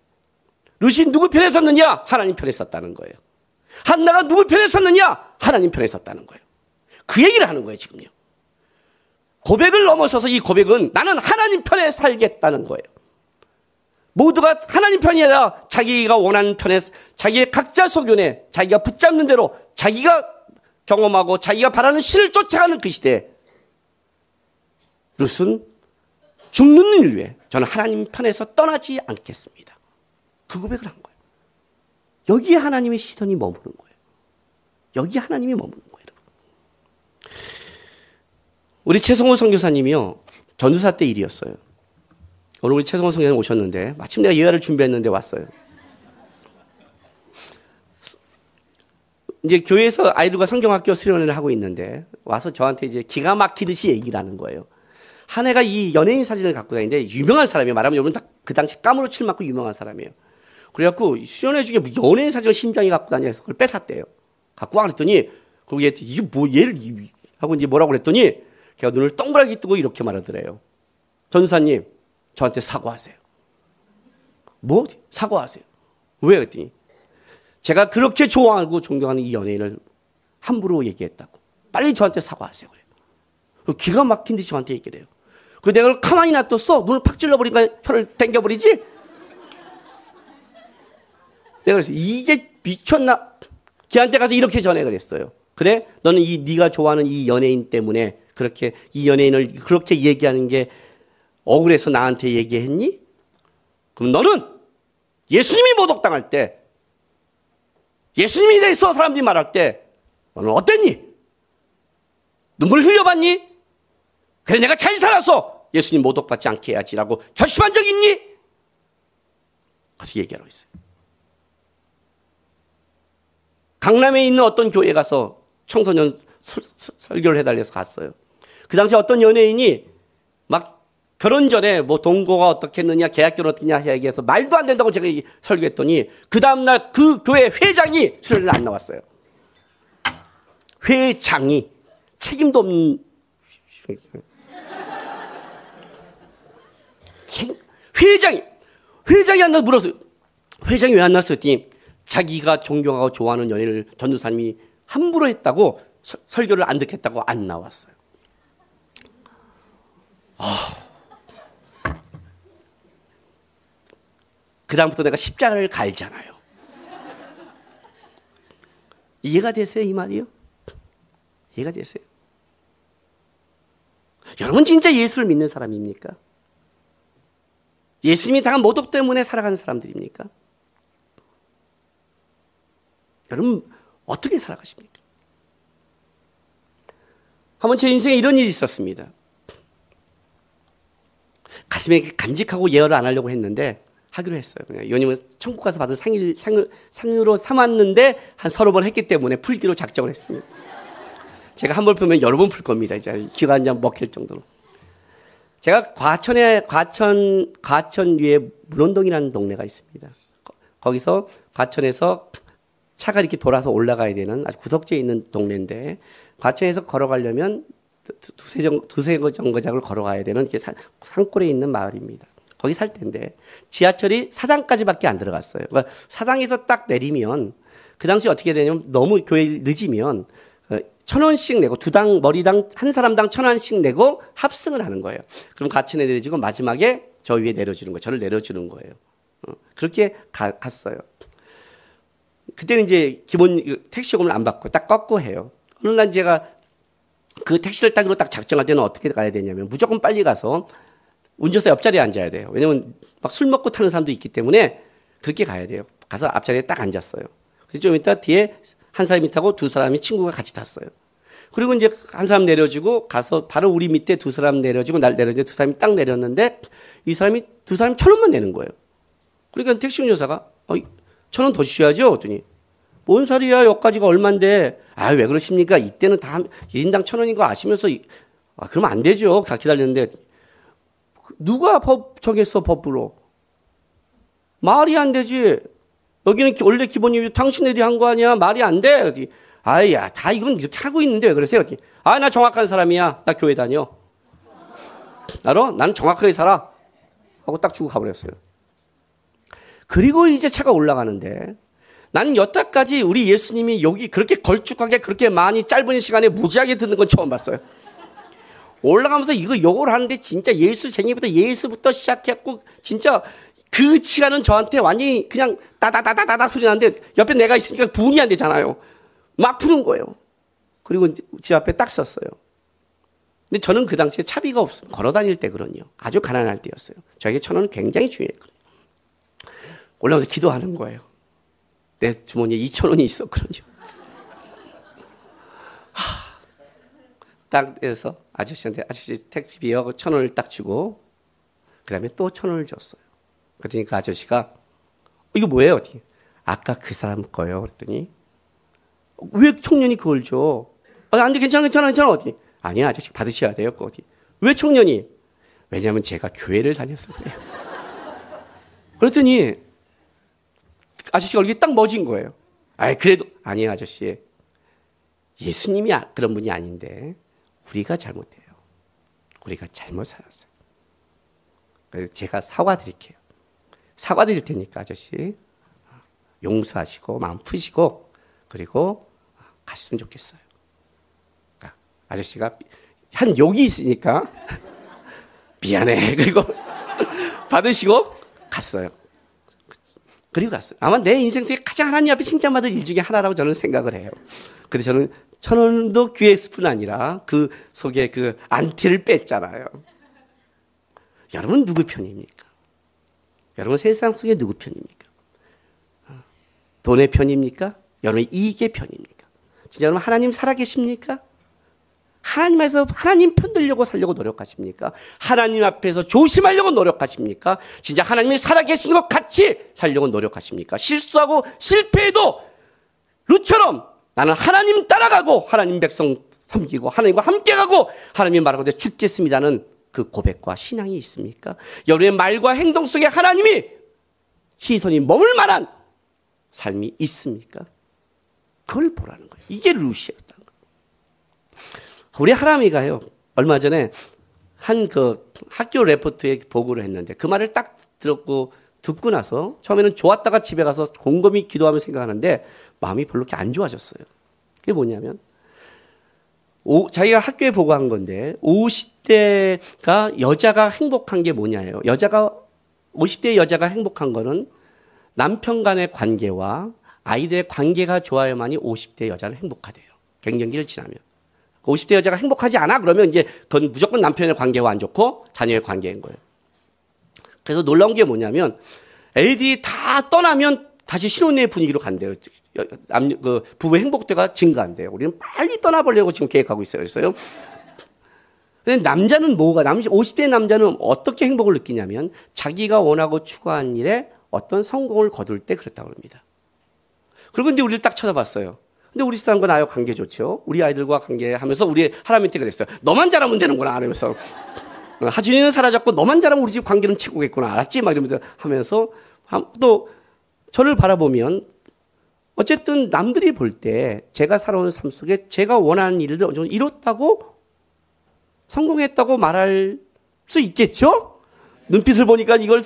룻이 누구 편에 섰느냐? 하나님 편에 섰다는 거예요. 한나가 누구 편에 섰느냐? 하나님 편에 섰다는 거예요. 그 얘기를 하는 거예요, 지금요. 고백을 넘어서서 이 고백은 나는 하나님 편에 살겠다는 거예요. 모두가 하나님 편이 아니라 자기가 원하는 편에 자기의 각자 소견에 자기가 붙잡는 대로 자기가 경험하고 자기가 바라는 신을 쫓아가는 그 시대에 룻은 죽는 일 위해 저는 하나님 편에서 떠나지 않겠습니다. 그 고백을 한 거예요. 여기에 하나님의 시선이 머무는 거예요. 여기에 하나님이 머무는 거예요. 우리 최성호 선교사님이요. 전도사 때 일이었어요. 오늘 우리 최성호 선교사님 오셨는데 마침 내가 예화를 준비했는데 왔어요. 이제 교회에서 아이들과 성경학교 수련회를 하고 있는데 와서 저한테 이제 기가 막히듯이 얘기를 하는 거예요. 한 해가 이 연예인 사진을 갖고 다니는데 유명한 사람이에요. 말하면 여러분 다 그 당시 까무로 칠 맞고 유명한 사람이에요. 그래갖고 수련회 중에 연예인 사진을 심장이 갖고 다녀서 그걸 뺏었대요. 갖고 와 그랬더니 거기에 이게 뭐 얘를 하고 이제 뭐라고 그랬더니 걔가 눈을 동그랗게 뜨고 이렇게 말하더래요. 전사님 저한테 사과하세요. 뭐? 사과하세요. 왜? 그랬더니 제가 그렇게 좋아하고 존경하는 이 연예인을 함부로 얘기했다고. 빨리 저한테 사과하세요. 그래요. 기가 막힌 듯이 저한테 얘기를 해요. 그리고 내가 그걸 가만히 놔뒀어. 눈을 팍 찔러버리니까 혀를 당겨버리지? 내가 그랬어요. 이게 미쳤나? 걔한테 가서 이렇게 전해 그랬어요. 그래? 너는 네가 좋아하는 이 연예인 때문에 그렇게 이 연예인을 그렇게 얘기하는 게 억울해서 나한테 얘기했니? 그럼 너는 예수님이 모독당할 때 예수님에 대해서 사람들이 말할 때 너는 어땠니? 눈물 흘려봤니? 그래 내가 잘 살아서 예수님 모독받지 않게 해야지라고 결심한 적 있니? 그래서 얘기하라고 했어요. 강남에 있는 어떤 교회에 가서 청소년 설교를 해달래서 갔어요. 그 당시 어떤 연예인이 막 결혼 전에 뭐 동거가 어떻겠느냐, 계약 결혼 어떻냐 얘기해서 말도 안 된다고 제가 설교했더니 그 다음날 그 교회 회장이 수련을 안 나왔어요. 회장이 책임도 없는 회장이 안 나서 물었어요. 회장이 왜 안 나왔어요? 했더니 자기가 존경하고 좋아하는 연예인을 전도사님이 함부로 했다고 설교를 안 듣겠다고 안 나왔어요. 그 다음부터 내가 십자가를 갈잖아요. 이해가 되세요? 이 말이요? 이해가 되세요? 여러분 진짜 예수를 믿는 사람입니까? 예수님이 당한 모독 때문에 살아가는 사람들입니까? 여러분 어떻게 살아가십니까? 한번 제 인생에 이런 일이 있었습니다. 가슴에 간직하고 예언을 안 하려고 했는데 하기로 했어요. 요님은 천국 가서 받을 상으로 삼았는데 한 30번 했기 때문에 풀기로 작정을 했습니다. 제가 한 번 풀면 여러 번 풀 겁니다. 이제 기관장 먹힐 정도로. 제가 과천 위에 문원동이라는 동네가 있습니다. 거기서 과천에서 차가 이렇게 돌아서 올라가야 되는 아주 구석지에 있는 동네인데 과천에서 걸어가려면 두세 정거장을 걸어가야 되는 이렇게 산골에 있는 마을입니다. 거기 살 텐데 지하철이 사당까지밖에 안 들어갔어요. 그러니까 사당에서 딱 내리면 그 당시 어떻게 되냐면 너무 교회 늦으면 1,000원씩 내고 머리당 한 사람당 1,000원씩 내고 합승을 하는 거예요. 그럼 과천에 내려주고 마지막에 저 위에 내려주는 거예요. 저를 내려주는 거예요. 그렇게 갔어요. 그때는 이제 기본 택시 요금을 안 받고 딱 꺾고 해요. 어느 날 제가 그 택시를 타기로 딱 작정할 때는 어떻게 가야 되냐면 무조건 빨리 가서 운전사 옆자리에 앉아야 돼요. 왜냐면 막 술 먹고 타는 사람도 있기 때문에 그렇게 가야 돼요. 가서 앞자리에 딱 앉았어요. 그래서 좀 이따 뒤에 한 사람이 타고 두 사람이 친구가 같이 탔어요. 그리고 이제 한 사람 내려주고 가서 바로 우리 밑에 두 사람 내려주고 날 내려주고 두 사람이 딱 내렸는데 이 사람이 두 사람이 1,000원만 내는 거예요. 그러니까 택시 운전사가 1,000원 더 주셔야죠. 그랬더니 뭔 소리야 여기까지가 얼만데 아 왜 그러십니까? 이때는 다 1인당 1,000원인 거 아시면서 그러면 안 되죠. 다 기다렸는데 누가 법 정했어 법으로. 말이 안 되지. 여기는 원래 기본이 당신들이 한 거 아니야. 말이 안 돼. 아야 다 이건 이렇게 하고 있는데 왜 그러세요? 아 나 정확한 사람이야. 나 교회 다녀. 알아? 나는 정확하게 살아. 하고 딱 주고 가버렸어요. 그리고 이제 차가 올라가는데 나는 여태까지 우리 예수님이 여기 그렇게 걸쭉하게 그렇게 많이 짧은 시간에 무지하게 듣는 건 처음 봤어요. 올라가면서 이거 욕을 하는데 진짜 예수쟁이부터 예수부터 시작했고 진짜 그 시간은 저한테 완전히 그냥 따다다다다다 소리 나는데 옆에 내가 있으니까 분이 안 되잖아요. 막 푸는 거예요. 그리고 집 앞에 딱 섰어요. 근데 저는 그 당시에 차비가 없어요. 걸어 다닐 때거든요. 아주 가난할 때였어요. 저에게 1,000원은 굉장히 중요했거든요. 올라가서 기도하는 거예요. 내 주머니에 2,000원이 있었거든요. 딱 해서 아저씨한테 아저씨 택시비요 1,000원을 딱 주고 그 다음에 또 1,000원을 줬어요. 그랬더니 그 아저씨가 이거 뭐예요? 어떻게? 아까 그 사람 거예요. 그랬더니 왜 청년이 그걸 줘? 안 돼 괜찮아 어디? 아니야 아저씨 받으셔야 돼요. 어디? 왜 청년이? 왜냐하면 제가 교회를 다녀서 그래요. 그랬더니 아저씨가 얼굴이 딱 멎은 거예요. 그래도 아니에요 아저씨. 예수님이 그런 분이 아닌데 우리가 잘못해요. 우리가 잘못 살았어요. 그래서 제가 사과드릴게요. 사과드릴 테니까 아저씨 용서하시고 마음 푸시고 그리고 가셨으면 좋겠어요. 아저씨가 한 욕이 있으니까 미안해. 그리고 받으시고 갔어요. 그리고 갔어요. 아마 내 인생 속에 가장 하나님 앞에 칭찬받을 일 중에 하나라고 저는 생각을 해요. 근데 저는 1,000원도 귀했을 뿐 아니라 그 속에 그 안티를 뺐잖아요. 여러분 누구 편입니까? 여러분 세상 속에 누구 편입니까? 돈의 편입니까? 여러분의 이익의 편입니까? 진짜 여러분 하나님 살아계십니까? 하나님에서 하나님 편들려고 살려고 노력하십니까? 하나님 앞에서 조심하려고 노력하십니까? 진짜 하나님이 살아계신 것 같이 살려고 노력하십니까? 실수하고 실패해도 룻처럼 나는 하나님 따라가고 하나님 백성 섬기고 하나님과 함께 가고 하나님이 말하고 죽겠습니다는 그 고백과 신앙이 있습니까? 여러분의 말과 행동 속에 하나님이 시선이 머물 만한 삶이 있습니까? 그걸 보라는 거예요. 이게 룻이었다는 거예요. 우리 하람이가요 얼마 전에 한 그 학교 레포트에 보고를 했는데 그 말을 딱 듣고 나서 처음에는 좋았다가 집에 가서 곰곰이 기도하며 생각하는데 마음이 별로 그렇게 안 좋아졌어요. 그게 뭐냐면 자기가 학교에 보고한 건데 50대가 여자가 행복한 게 뭐냐예요. 50대 여자가 행복한 거는 남편 간의 관계와 아이들의 관계가 좋아야만이 50대 여자는 행복하대요. 갱년기를 지나면. 50대 여자가 행복하지 않아? 그러면 이제 그건 무조건 남편의 관계와 안 좋고 자녀의 관계인 거예요. 그래서 놀라운 게 뭐냐면 애들이 다 떠나면 다시 신혼의 분위기로 간대요. 그 부부의 행복도가 증가한대요. 우리는 빨리 떠나보려고 지금 계획하고 있어요. 그래서요. 근데 남자는 50대 남자는 어떻게 행복을 느끼냐면 자기가 원하고 추구한 일에 어떤 성공을 거둘 때 그렇다고 합니다. 그리고 근데 우리를 딱 쳐다봤어요. 근데 우리 사람과 나와 관계 좋죠. 우리 아이들과 관계하면서 우리 하나님한테 그랬어요. 너만 잘하면 되는구나 하면서 하준이는 사라졌고 너만 잘하면 우리 집 관계는 치고겠구나 알았지? 막 이러면서 하면서 또 저를 바라보면 어쨌든 남들이 볼 때 제가 살아온 삶 속에 제가 원하는 일을 이뤘다고 성공했다고 말할 수 있겠죠? 눈빛을 보니까 이걸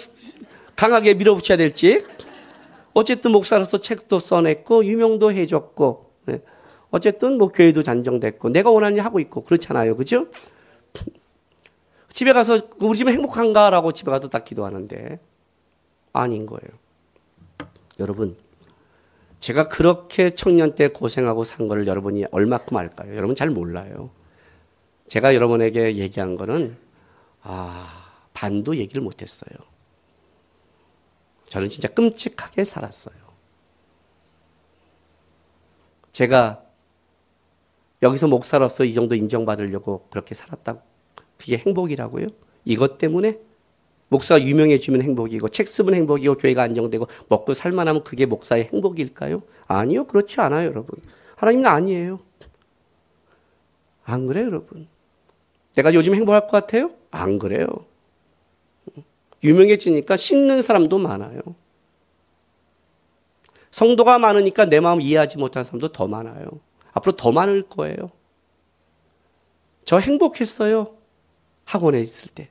강하게 밀어붙여야 될지. 어쨌든 목사로서 책도 써냈고 유명도 해줬고 어쨌든 뭐 교회도 잔정됐고 내가 원하는 일 하고 있고 그렇잖아요. 그죠? 집에 가서 우리 집은 행복한가라고 집에 가서 딱 기도하는데 아닌 거예요. 여러분 제가 그렇게 청년 때 고생하고 산 거를 여러분이 얼마큼 알까요? 여러분 잘 몰라요. 제가 여러분에게 얘기한 거는 반도 얘기를 못했어요. 저는 진짜 끔찍하게 살았어요. 제가 여기서 목사로서 이 정도 인정받으려고 그렇게 살았다고, 그게 행복이라고요? 이것 때문에? 목사가 유명해지면 행복이고 책 쓰면 행복이고 교회가 안정되고 먹고 살만하면 그게 목사의 행복일까요? 아니요. 그렇지 않아요, 여러분. 하나님은 아니에요. 안 그래요, 여러분? 내가 요즘 행복할 것 같아요? 안 그래요. 유명해지니까 씹는 사람도 많아요. 성도가 많으니까 내 마음 이해하지 못하는 사람도 더 많아요. 앞으로 더 많을 거예요. 저 행복했어요. 학원에 있을 때.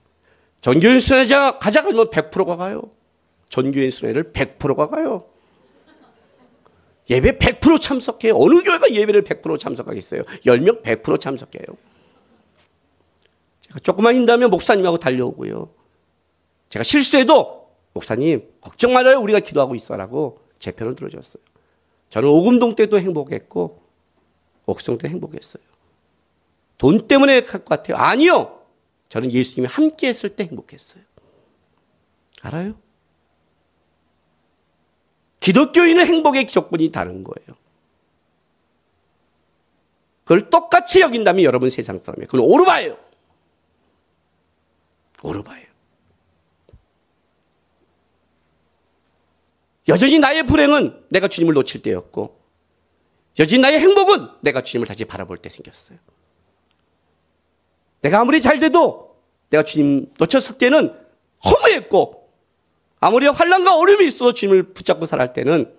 전교인 순회자 가자 그러면 100%가 가요. 전교인 순회를 100%가 가요. 예배 100% 참석해요. 어느 교회가 예배를 100% 참석하겠어요? 10명 100% 참석해요. 제가 조금만 힘들면 목사님하고 달려오고요. 제가 실수해도 목사님 걱정 말아요. 우리가 기도하고 있어라고 제 편을 들어줬어요. 저는 오금동 때도 행복했고 옥성 때 행복했어요. 돈 때문에 갈 것 같아요? 아니요. 저는 예수님이 함께 했을 때 행복했어요. 알아요? 기독교인의 행복의 조건이 다른 거예요. 그걸 똑같이 여긴다면 여러분 세상 사람이에요. 그건 오르바예요. 오르바예요. 여전히 나의 불행은 내가 주님을 놓칠 때였고 여전히 나의 행복은 내가 주님을 다시 바라볼 때 생겼어요. 내가 아무리 잘 돼도 내가 주님 놓쳤을 때는 허무했고 아무리 환난과 어려움이 있어도 주님을 붙잡고 살아갈 때는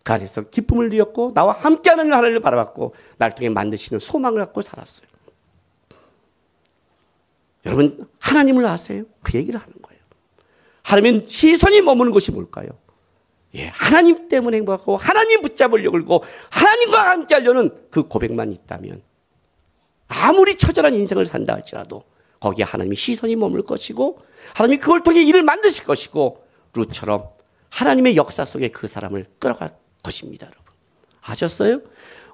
그 안에서 기쁨을 누렸고 나와 함께하는 하나님을 바라봤고 날 통해 만드시는 소망을 갖고 살았어요. 여러분 하나님을 아세요? 그 얘기를 하는 거예요. 하나님은 시선이 머무는 것이 뭘까요? 하나님 때문에 행복하고 하나님 붙잡으려고 그러고 하나님과 함께 하려는 그 고백만 있다면 아무리 처절한 인생을 산다 할지라도 거기에 하나님의 시선이 머물 것이고 하나님이 그걸 통해 일을 만드실 것이고 룻처럼 하나님의 역사 속에 그 사람을 끌어갈 것입니다. 여러분 아셨어요?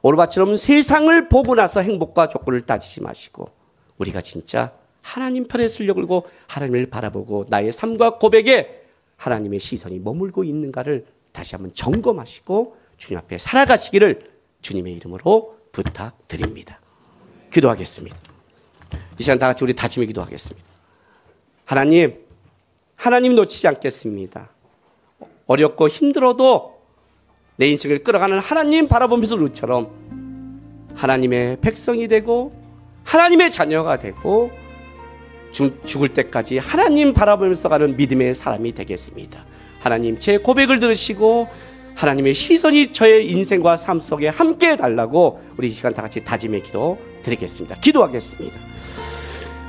오르바처럼 세상을 보고 나서 행복과 조건을 따지지 마시고 우리가 진짜 하나님 편에 쓰려고 그러고 하나님을 바라보고 나의 삶과 고백에 하나님의 시선이 머물고 있는가를 다시 한번 점검하시고 주님 앞에 살아가시기를 주님의 이름으로 부탁드립니다. 기도하겠습니다. 이 시간 다 같이 우리 다짐의 기도하겠습니다. 하나님 놓치지 않겠습니다. 어렵고 힘들어도 내 인생을 끌어가는 하나님 바라보면서 룻처럼 하나님의 백성이 되고 하나님의 자녀가 되고 죽을 때까지 하나님 바라보면서 가는 믿음의 사람이 되겠습니다. 하나님 제 고백을 들으시고 하나님의 시선이 저의 인생과 삶 속에 함께 해달라고 우리 이 시간 다 같이 다짐의 기도 드리겠습니다. 기도하겠습니다.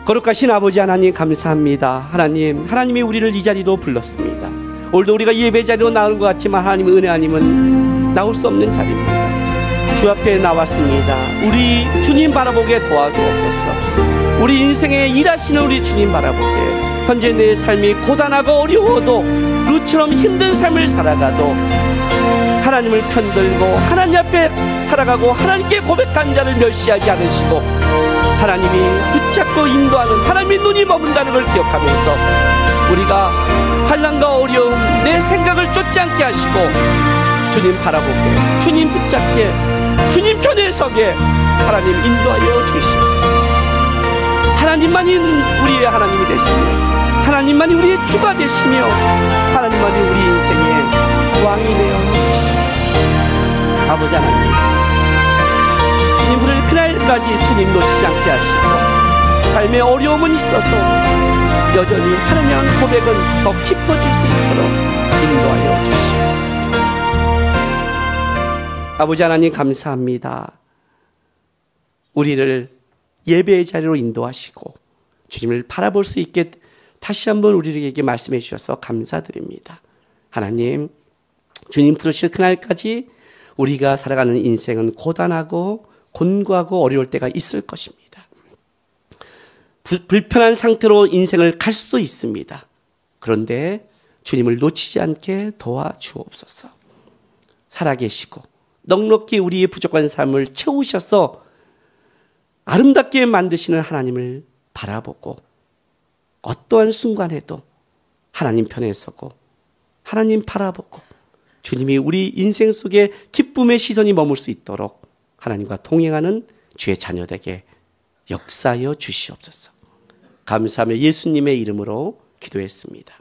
거룩하신 아버지 하나님 감사합니다. 하나님이 우리를 이 자리로 불렀습니다. 오늘도 우리가 예배 자리로 나오는 것 같지만 하나님 은혜 아니면 나올 수 없는 자리입니다. 주 앞에 나왔습니다. 우리 주님 바라보게 도와주옵소서. 우리 인생에 일하시는 우리 주님 바라보게 현재 내 삶이 고단하고 어려워도 룻처럼 힘든 삶을 살아가도 하나님을 편들고 하나님 앞에 살아가고 하나님께 고백한 자를 멸시하지 않으시고 하나님이 붙잡고 인도하는 하나님의 눈이 머문다는 걸 기억하면서 우리가 환난과 어려움 내 생각을 쫓지 않게 하시고 주님 바라보게 주님 붙잡게 주님 편에 서게 하나님 인도하여 주시옵소서. 하나님만이 우리의 하나님이 되시며 하나님만이 우리의 주가 되시며 하나님만이 우리 인생의 왕이 되어 주시옵소서. 아버지 하나님 주님 우리를 그날까지 주님 놓치지 않게 하시고 삶의 어려움은 있어도 여전히 하나님의 고백은 더 깊어질 수 있도록 인도하여 주시옵소서. 아버지 하나님 감사합니다. 우리를 예배의 자리로 인도하시고 주님을 바라볼 수 있게 다시 한번 우리에게 말씀해 주셔서 감사드립니다. 하나님 주님 부르실 그날까지 우리가 살아가는 인생은 고단하고 곤고하고 어려울 때가 있을 것입니다. 불편한 상태로 인생을 갈 수도 있습니다. 그런데 주님을 놓치지 않게 도와주옵소서. 살아계시고 넉넉히 우리의 부족한 삶을 채우셔서 아름답게 만드시는 하나님을 바라보고 어떠한 순간에도 하나님 편에 서고 하나님 바라보고 주님이 우리 인생 속에 기쁨의 시선이 머물 수 있도록 하나님과 동행하는 주의 자녀에게 역사하여 주시옵소서. 감사하며 예수님의 이름으로 기도했습니다.